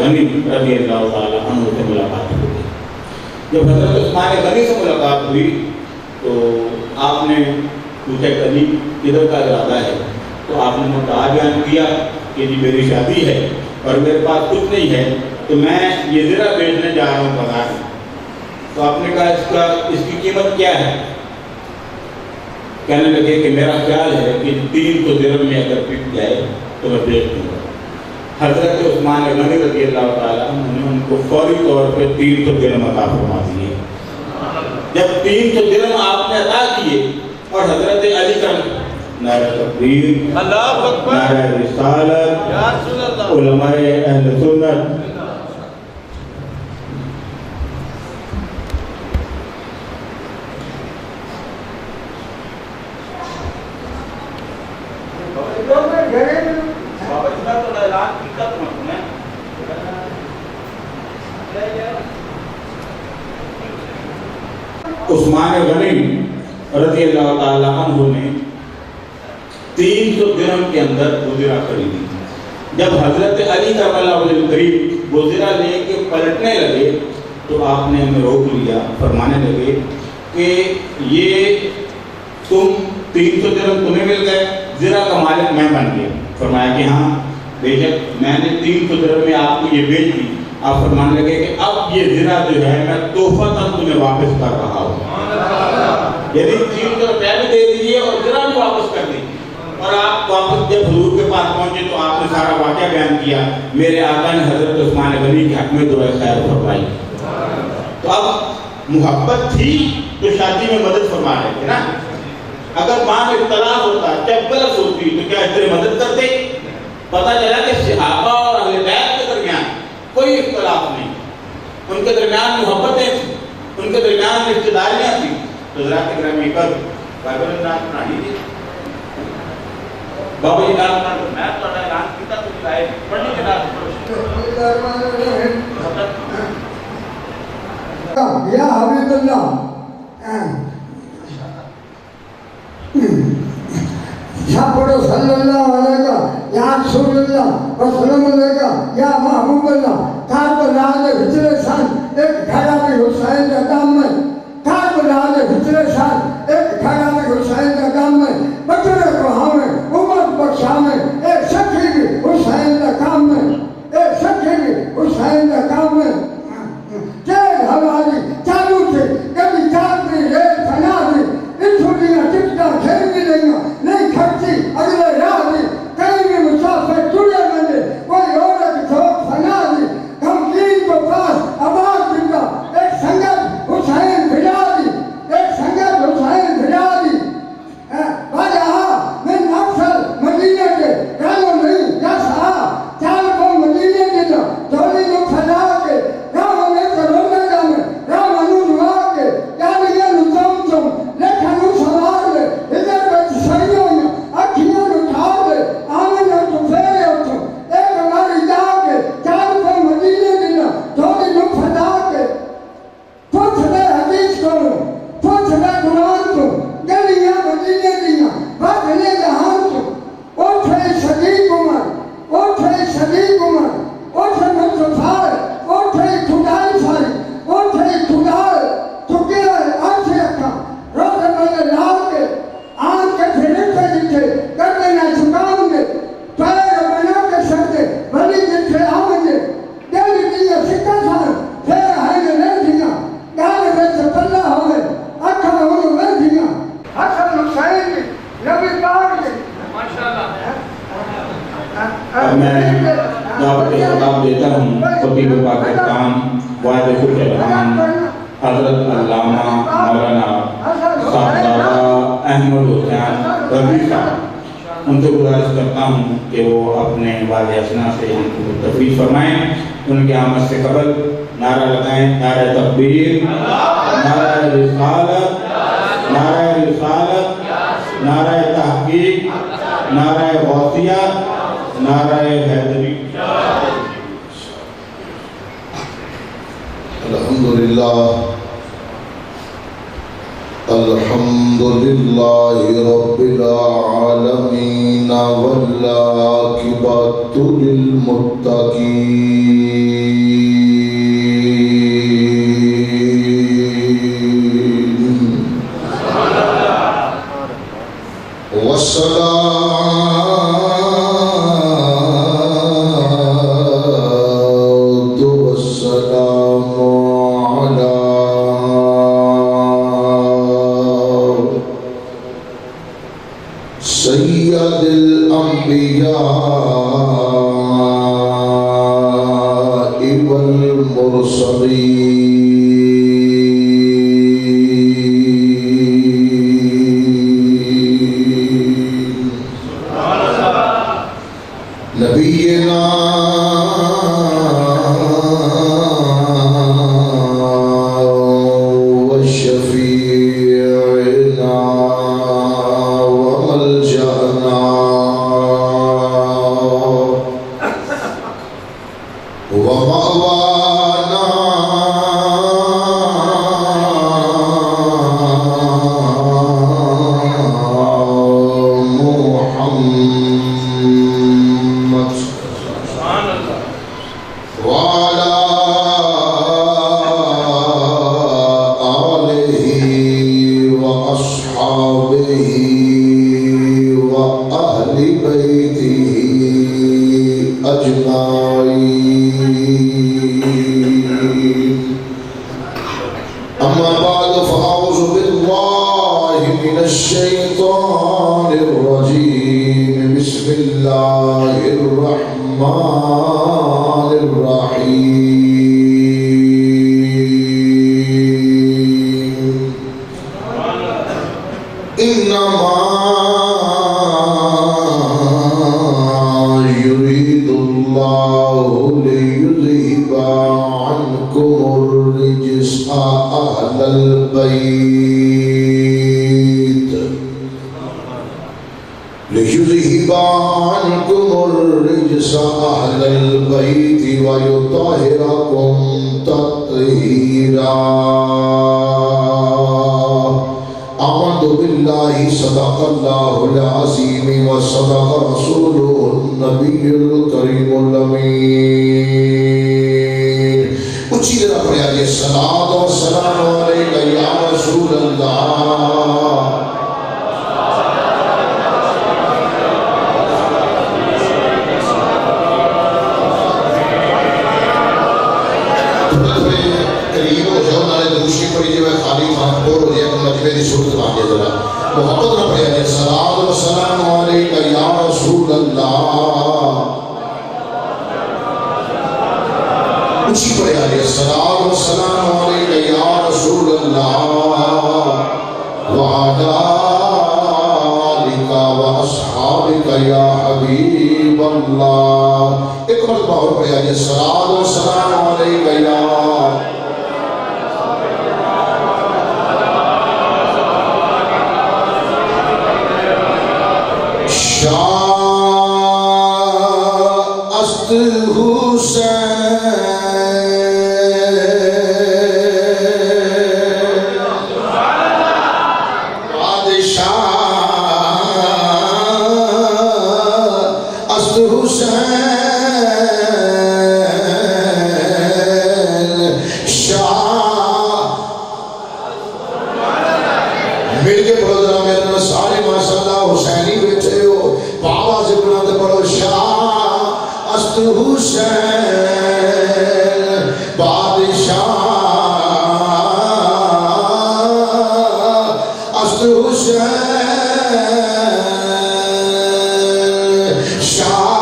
غنی رضی اللہ تعالیٰ عنہ سے ملاقات ہوئی۔ جب حضرت عثمان غنی سے ملاقات ہوئی تو آپ نے پوچھا کہ علی کدھر کا ارادہ ہے؟ تو آپ نے مدعا بیان کیا کہ جی میری شادی ہے اور میرے پاس کچھ نہیں ہے تو میں یہ زرہ بیچنے جا رہا ہوں بازار میں۔ تو آپ نے کہا اس کی قیمت کیا ہے؟ کہنے لگے کہ میرا خیال ہے کہ 300 درہم میں اگر بک جائے تو میں بیچ دوں گا۔ حضرت عثمان غنی رضی اللہ تعالیٰ عنہ نے ان کو فوری طور پہ 300 درہم عطا فرما دیے۔ جب 300 درہم آپ نے عطا کیے اور حضرت علی کا نعرہ تکبیر، اللہ اکبر، نعرہ رسالت، یا رسول اللہ، علماء اہل سنت عثمان غنی رضی اللہ تعالیٰ عنہ نے 300 درہم کے اندر وہ زرہ خریدی۔ جب حضرت علی کرم اللہ وجہ الکریم وہ زرہ لے کے پلٹنے لگے تو آپ نے ہمیں روک لیا، فرمانے لگے کہ یہ تم 300 درہم تمہیں مل گئے، زرہ کا مالک میں بن گیا۔ فرمایا کہ ہاں بے شک میں نے 300 درہم میں آپ کو یہ بیچ دی۔ آپ فرمانے لگے کہ اب یہ زرہ جو ہے میں تحفۃً تمہیں واپس کر رہا ہوں، یعنی 300 روپے بھی دے دیجیے اور زرہ بھی واپس کر دیجیے۔ اور آپ واپس جب حضور کے پاس پہنچے تو آپ نے سارا واقعہ بیان کیا، میرے آقا نے حضرت عثمان غنی کے حق میں دعائے خیر فرمائی۔ تو اب محبت تھی تو شادی میں مدد فرما رہے تھے نا۔ اگر ماں میں اختلاف ہوتا، جب غلط ہوتی تو کیا اس طرح مدد کرتے؟ پتہ چلا کہ صحابہ اور اہل بیت کے درمیان کوئی اختلاف نہیں، ان کے درمیان محبتیں تھیں، ان کے درمیان رشتہ داریاں تھیں۔ تو حضرات گرامی پر بائبل نام پڑھا لیجیے، بابا جی نام پڑھا، میں تو اعلان کیتا تو لائے پڑھنے کے نام یا حبیب اللہ، یا پڑھو صلی اللہ علیہ یا رسول اللہ وسلم علیہ یا محبوب اللہ۔ کربلا کے ہجرے سن ایک گھڑا میں حسین کا دم میں، کربلا کے ہجرے سن ایک گھڑا میں حسین کا دم میں، بچڑے کو ہمیں امت بخشا میں، اے سکھی بھی حسین کا کام میں، اے سکھی بھی حسین کا کام میں۔ تیز ہماری چالو تھے کبھی چاندنی ریل فنا دی، ان چھوٹیاں ٹکٹاں کھیل بھی نہیں کھڑتی اگلے راہ دی، کہیں بھی مسافر جڑے ملے کوئی عورت چوک فنا دی، غمگین کو پاس آواز دیتا ایک سنگت حسین بھجا دی، ایک سنگت حسین بھجا دی۔ واجہا من افضل مدینے کے گالوں نہیں یا سہا، چال کو مدینے کے جا جوڑی کو پھیلا کے گاؤں میں کرونا جامے رام انو نوا کے یادگاں نو چم چم لیکھا نو سوار لے ادھر بچ سائیوں یا اکھیاں نو ٹھار لے آمن نو تو پھیرے ہوتو ایک ہماری جا کے چال کو مدینے کے جا جوڑی نو پھیلا کے پوچھ دے حدیث کو پوچھ دے قرآن کو گلیاں مدینے دیاں بادلے جہان کو اٹھے صدیق عمر اٹھے صدیق عمر اٹھے مصطفیٰ اٹھے خدائی ساری اٹھے خدائی چکے آنکھیں رکھا روزے میں لا کے آن کے پھرے پہ جتھے کرنے نہ چکاؤں گے پیر بنا کے سکتے بھلی جتھے آؤں گے دل دیا سکہ سان پھر آئیں گے لے دیا گانے میں سے پلہ ہوئے اکھا ہوئے لے دیا حسن حسین کی نبی پاک کی ماشاءاللہ۔ اب میں دعوت خطاب دیتا ہوں خطیب پاکستان وائد خوش الحان حضرت علامہ مولانا صاحبزادہ احمد حسین رضوی صاحب، ان سے گزارش کرتا ہوں کہ وہ اپنے والد اسنا سے ان کو تفریح فرمائیں۔ ان کے آمد سے قبل نعرہ لگائیں، نعرہ تکبیر، نعرہ رسالت، نعرہ رسالت، نعرہ تحقیق، نعرہ غوثیہ، نعرہ حیدری۔ الحمدللہ رب العالمین والعاقبۃ للمتقین۔ المرسلين نبينا وشفيعنا وملجأنا ومأوانا محمد وعلى آله وأصحابه وأهل بيته أجمعين أما بعد فأعوذ بالله من الشيطان الرجيم بسم الله الرحمن الرحيم إنما يريد الله ليذهب عنكم الرجس أهل البيت ليذهب عنكم الرجس أهل البيت ويطهركم تطهيرا آمنت بالله صدق الله العظيم وصدق رسوله النبي الكريم الأمين اچھی طرح پڑھا جائے صلاۃ و سلام علیک یا رسول اللہ قریب ہو جاؤ نالے دروشی پڑھی جو ہے خالی خان پور ہو جائے مجمع دی صورت باندھے ذرا محبت نہ پڑھا جائے صلاۃ و سلام علیک یا رسول اللہ اچھی پڑھے آئے صلاۃ و سلام علیک یا رسول اللہ وعلی آلک و اصحابک یا حبیب اللہ ایک مرتبہ اور پڑھے آئے صلاۃ و سلام علیک یا شاہ است مل کے پڑھو ذرا میرے میں سارے ماشاءاللہ حسینی بیٹھے ہو بابا سے بناتے پڑھو شاہ است حسین بادشاہ است حسین شاہ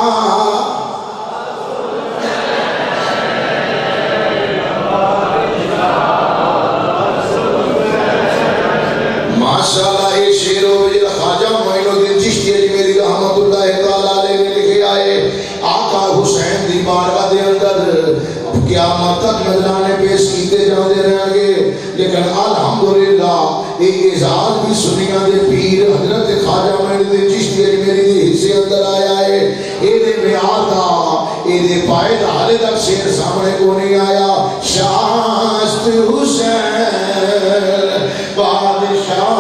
ماشاءاللہ یہ شعر و یہ خواجہ معین الدین چشتی اجمیری رحمت اللہ تعالیٰ علیہ نے لکھے آئے آقا حسین دی بارگاہ دے اندر قیامت تک نذرانے پیش کیتے جاندے رہیں گے لیکن الحمدللہ ایک اعزاز بھی سنیاں دے پیر حضرت خواجہ معین الدین چشتی اجمیری دے حصے اندر آیا ہے اے دے میعاد دا اے دے پائے دا حالے تک شعر سامنے کو نہیں آیا شاہ است حسین بادشاہ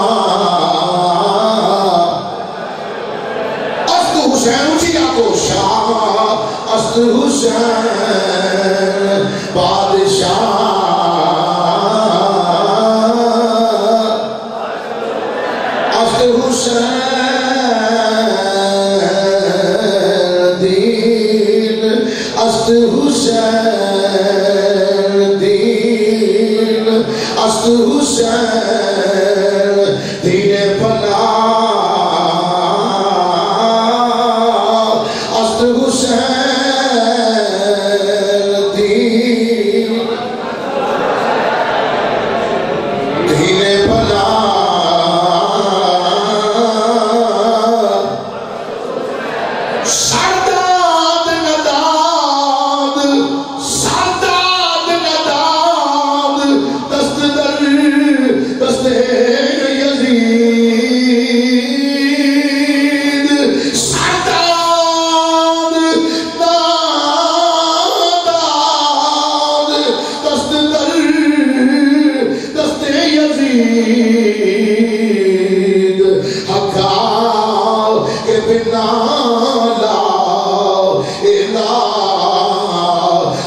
است حسین اچھی جاتو شاہ است حسین بادشاہ است حسین دین است حسین دین است حسین دین پناہ است حسین دین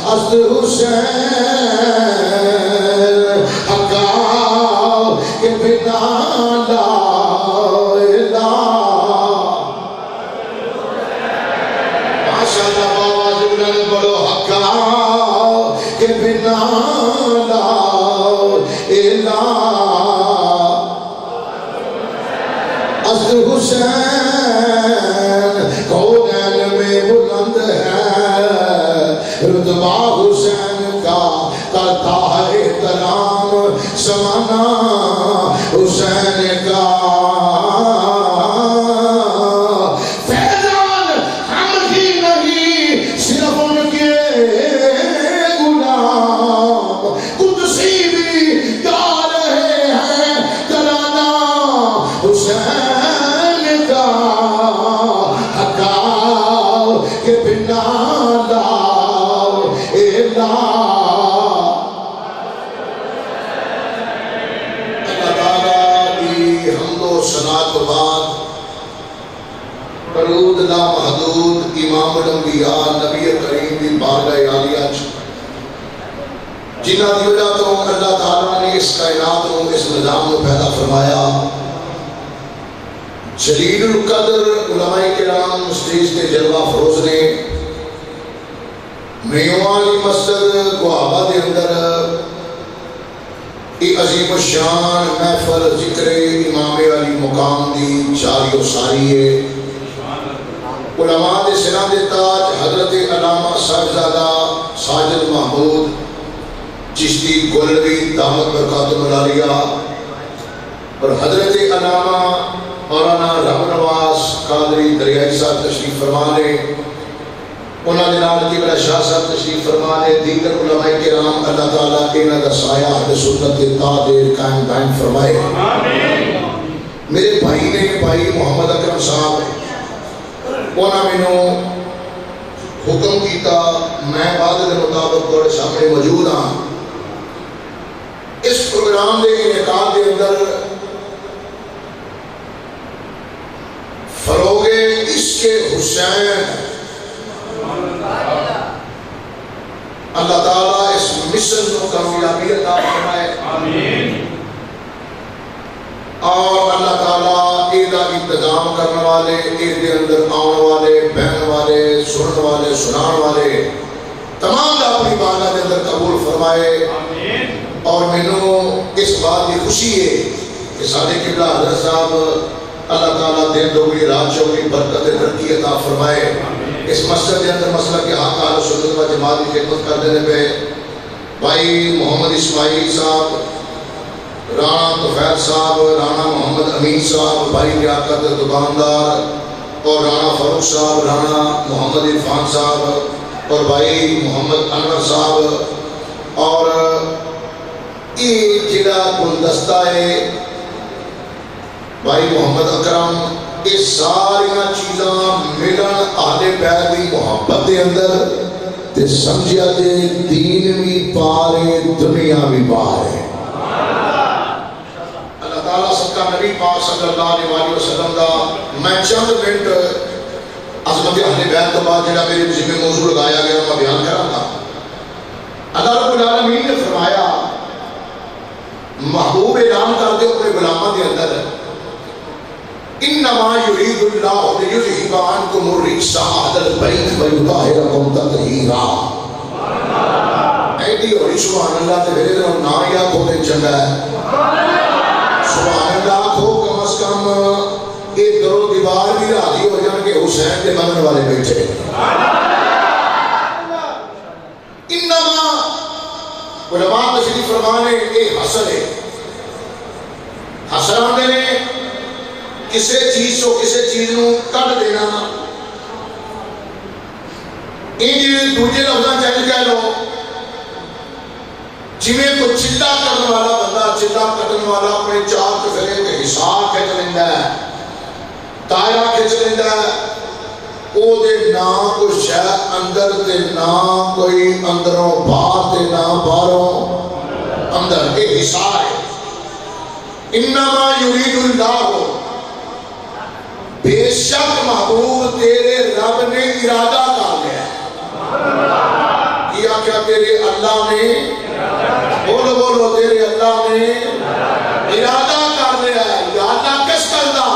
از حسین حقا کے بنا لا الہ ماشاءاللہ بابا جبران بڑو حقا کے بنا لا الہ از حسین کونین میں بلند ہے رتبہ حسین کا کرتا ہے احترام زمانہ حسین کا فیضان ہم ہی نہیں صرف ان کے غلام قدسی بھی گا رہے ہیں ترانہ حسین کا حقا کے بنا لا الہ اللہ تعالیٰ کی حمد و ثنا کے بعد درود لامحدود امام الانبیاء نبی کریم دی بارگاہ عالیہ جنہ دی وجہ تو اللہ تعالیٰ نے اس کائنات کو اس نظام کو پیدا فرمایا جلیل القدر علماء کرام سٹیج کے جلوہ فروز نے میوالی مسجد گوابہ دے اندر ایک عظیم الشان محفل ذکر امام علی مقام دی جاری و ساری ہے علماء دے سرہ دے تاج حضرت علامہ صاحبزادہ ساجد محمود چشتی گولوی دامت برکاتم العالیہ اور حضرت علامہ مولانا رحم نواز قادری دریائی صاحب تشریف فرمانے انہاں جناب قبلہ شاہ صاحب تشریف فرمانے دیگر علماء کرام اللہ تعالیٰ انہاں دا سایہ اہل سنت کے تاجر قائم دائم فرمائے میرے بھائی نے بھائی محمد اکرم صاحب انہاں میں حکم کیتا میں بعد کے مطابق تھوڑے سامنے موجود ہاں اس پروگرام دے انعقاد کے اندر فروغ عشق حسین اللہ تعالیٰ اس مشن کو کامیابی عطا فرمائے آمین اور اللہ تعالیٰ ایدہ انتظام کرنے والے ایدے اندر آنے والے بہن والے سننے والے سنان والے تمام دا اپنی بارگاہ کے اندر قبول فرمائے آمین اور مینوں اس بات کی خوشی ہے کہ سارے قبلہ حضرت صاحب اللہ تعالیٰ دن دوگی رات چوگی برکت ترقی عطا فرمائے اس مسجد کے اندر مسئلہ کے حق اہل سنت و جماعت کی خدمت کر دینے پہ بھائی محمد اسماعیل صاحب رانا طفیل صاحب رانا محمد امین صاحب بھائی لیاقت دکاندار اور رانا فاروق صاحب رانا محمد عرفان صاحب اور بھائی محمد انور صاحب اور یہ جڑا گلدستہ ہے بھائی محمد اکرم یہ ساری چیزاں ملن اہل بیت دی محبت دے اندر تے سمجھیا تے دین بھی پارے دنیا بھی پارے اللہ تعالیٰ سب کا نبی پاک صلی اللہ علیہ وسلم دا میں چند منٹ عظمت اہل بیت کے بعد جڑا میرے ذمہ موضوع لگایا گیا میں بیان کراں گا اللہ رب العالمین نے فرمایا محبوب اعلان کر دے اپنے غلاموں کے اندر انما یرید اللہ لیذہب عنکم الرجس اہل البیت ویطہرکم تطہیرا ایڈی ہوئی سبحان اللہ تے میرے دل نا یا کو تے چنگا ہے سبحان اللہ کو کم از کم ایک درو دیوار بھی راضی ہو جان کہ حسین کے بننے والے بیٹھے انما علماء تشریف فرمانے ایک حسن ہے حسن آنے نے کسے چیز کو کسے چیز نو کٹ دینا انج دوجے لفظاں چنج کہہ لو جویں کوئی چلا کرنے والا بندہ چلا کٹن والا اپنے چار چفیرے تے حساب کھچ لیندا ہے دائرہ کھچ لیندا ہے او دے نہ کوئی شے اندر تے نہ کوئی اندروں باہر تے نہ باہروں اندر اے حساب ہے انما یرید اللہ بے شک محبوب تیرے رب نے ارادہ کر لیا کیا آخیا تیرے اللہ نے بولو بولو تیرے اللہ نے ارادہ کر لیا ہے. ارادہ کس کردا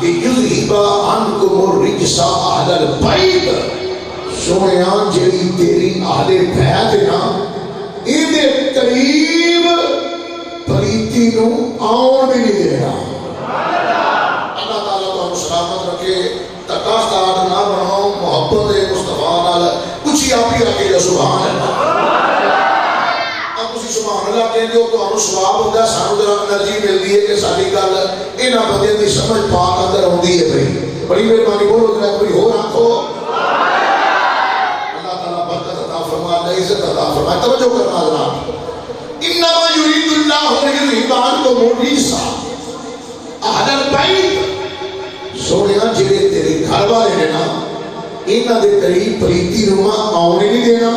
لِيُذْهِبَ عَنْكُمُ الرِّجْسَ أَهْلَ الْبَيْتِ سونیا جیڑی تیری اہل بیت ہے نا ایدے قریب پلیتی نو آن بھی نہیں دے رہا. اللہ تعالیٰ تو سلامت رکھے تکاستار نہ بناؤ محبت مصطفیٰ نال کچھ آپ ہی رکھے جو سبحان اللہ. اب اسی سبحان اللہ کہتے ہو تو ہم سواب ہوتا ہے سانو در انرجی ملتی ہے کہ ساری گل انہاں بندے دی سمجھ پاک اندر ہوندی ہے. بھائی بڑی مہربانی بولو ذرا کوئی ہو رکھو. اللہ تعالیٰ برکت عطا فرمائے عزت عطا فرمائے. توجہ کرنا حضرات انما یرید اللہ لیذھب عنکم الرجس اہل البیت سونیا جڑے تیرے گھر والے نے نا انہاں دے قریب پلیتی نو آنے نہیں دینا.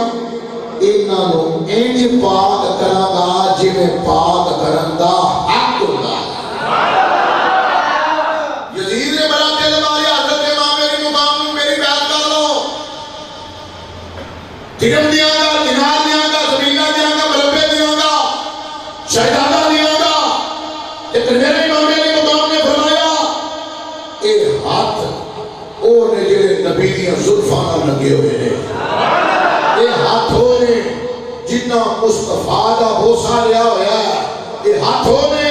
انہاں نو انج پاک کراں گا جویں پاک کرن دا حق ہوندا. یزید نے بڑا دل ماریا حضرت امام میری مقام نو میری بیعت کر لو. درہم دیاں گا دینار دیاں گا زمیناں دیاں گا مربے دیاں گا شہزادہ دیاں گا. لیکن میرے امام میری مقام نے فرمایا اے ہاتھ اور نے جڑے نبی دیاں زلفاں نال لگے ہوئے نے یہ ہاتھوں نے جتنا مصطفیٰ دا بوسہ لیا ہوا ہے. یہ ہاتھوں نے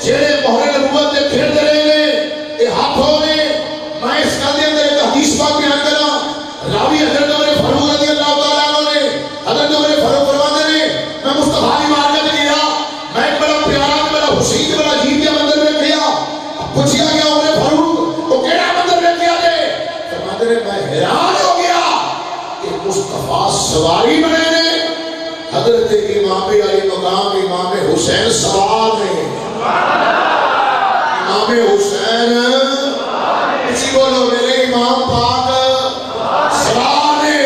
جڑے مہر نبوت دے پھرتے رہے نے. یہ ہاتھوں نے میں اس کا دے اندر ایک حدیث پاک بیان کرا راوی حضرت عمر فاروق رضی اللہ تعالیٰ عنہ نے حضرت عمر فاروق فرماتے نے میں مصطفیٰ کی مارکت گیا میں ایک بڑا پیارا بڑا حسین بڑا عجیب کا منظر میں کیا. پوچھیا گیا عمر فاروق وہ کیڑا منظر میں کیا دے فرماتے نے میں حیران ہو گیا کہ مصطفیٰ سواری بنے نے. حضرت امام علی مقام امام حسین سوار نے. امام حسین کسی بولو میرے امام پاک سوار نے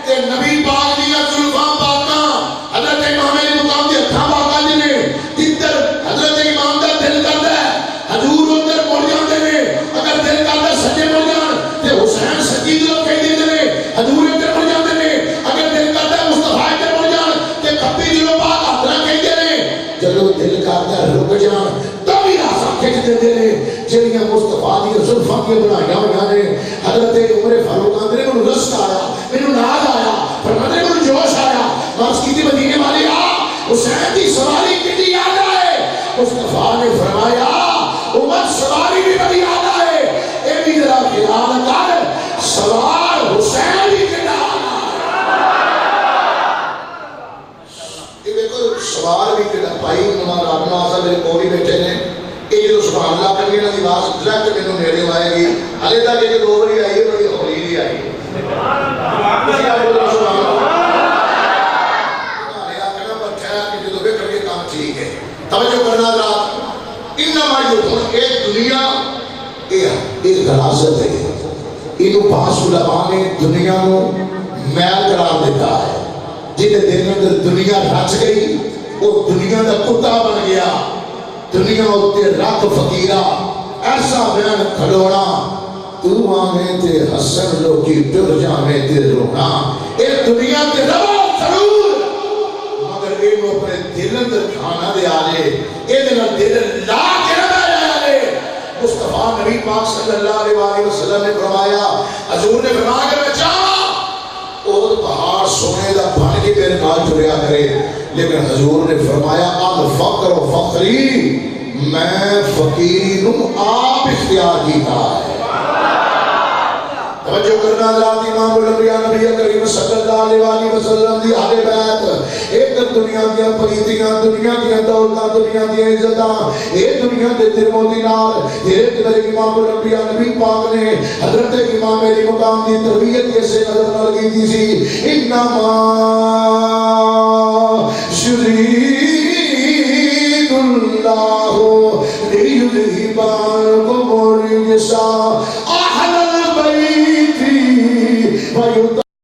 تے نبی پاک دیا زلفاں پاکاں حضرت امام علی مقام دی ہتھاں پاکاں جی نے. جدھر حضرت امام دا دل کردا ہے حضور ادھر مڑ جاندے نے. اگر دل کردا سجے مڑ جان تے حسین سجی دلوں کہہ دیندے نے حضور ادھر مڑ جاندے نے. اگر دل کردا مصطفیٰ ادھر مڑ جان تے کبھی دلوں پاک ہاتھ نہ کہندے نے. جدوں دل کردا رک جان تو بھی راہ کھچ دیندے نے جڑیاں مصطفیٰ دی زلفاں کی بنائیاں ہوئیاں نے. حضرت عمر فاروق اندر مینوں رشک آیا مینوں ناز آیا فرماتے مینوں جوش آیا. بس کیتی مدینے والے آ حسین دی سواری کتنی یاد آئے. مصطفیٰ نے فرمایا امت سواری بھی بڑی یاد آئے. اے بھی ذرا خیال کر سوار حسین بھی کتنا سوار بھی کہتا بھائی نماز آدھنا آسا میرے کوئی بیٹھے نے. یہ جو سبحان اللہ کرنی ہے نا دی آواز ڈریکٹ میں نے نیڑے آئے گی. حالے تک یہ دو بڑی آئی ہے بڑی ہولی نہیں آئی. کسی آپ بولو سبحان اللہ حالے آکنا پر ٹھہرا کہ جو بے کر کے کام ٹھیک ہے. توجہ کرنا رات انما یکون ایک دنیا ایک غلاظت ہے. انہوں پاس علماء نے دنیا کو میل قرار دیتا ہے. جنہیں دن اندر دنیا رچ گئی وہ دنیا دا کتا بن گیا. دنیا ہوتے رکھ فقیرہ ایسا بیان کھڑونا تو آمیں تے حسن لوگی ٹر جامیں تے رونا. ایک دنیا تے روا ضرور مگر اینو اپنے دل اندر کھانا دے آلے ایدنا دل لا کے رہا آلے. مصطفیٰ نبی پاک صلی اللہ علیہ وسلم نے فرمایا حضور نے فرمایا کہ میں چاہاں اور پہاڑ سونے دا بن کے میرے نال جڑیا کرے. لیکن حضور نے فرمایا الفقر و فقری میں فقیری نو آپ اختیار کیتا ہے. توجہ کرنا ذات امام الانبیاء نبی کریم صلی اللہ علیہ وسلم دی اہل بیت. ایک دنیا دیا پلیتیاں دنیا دیا دولتاں دنیا دیا عزتاں ایک دنیا دے ترمودی نال ایک در امام الانبیاء نبی پاک نے حضرت امام علی مقام دی تربیت کیسے نظر نہ لگی تھی سی. انما شرید اللہ لیذھب عنکم الرجس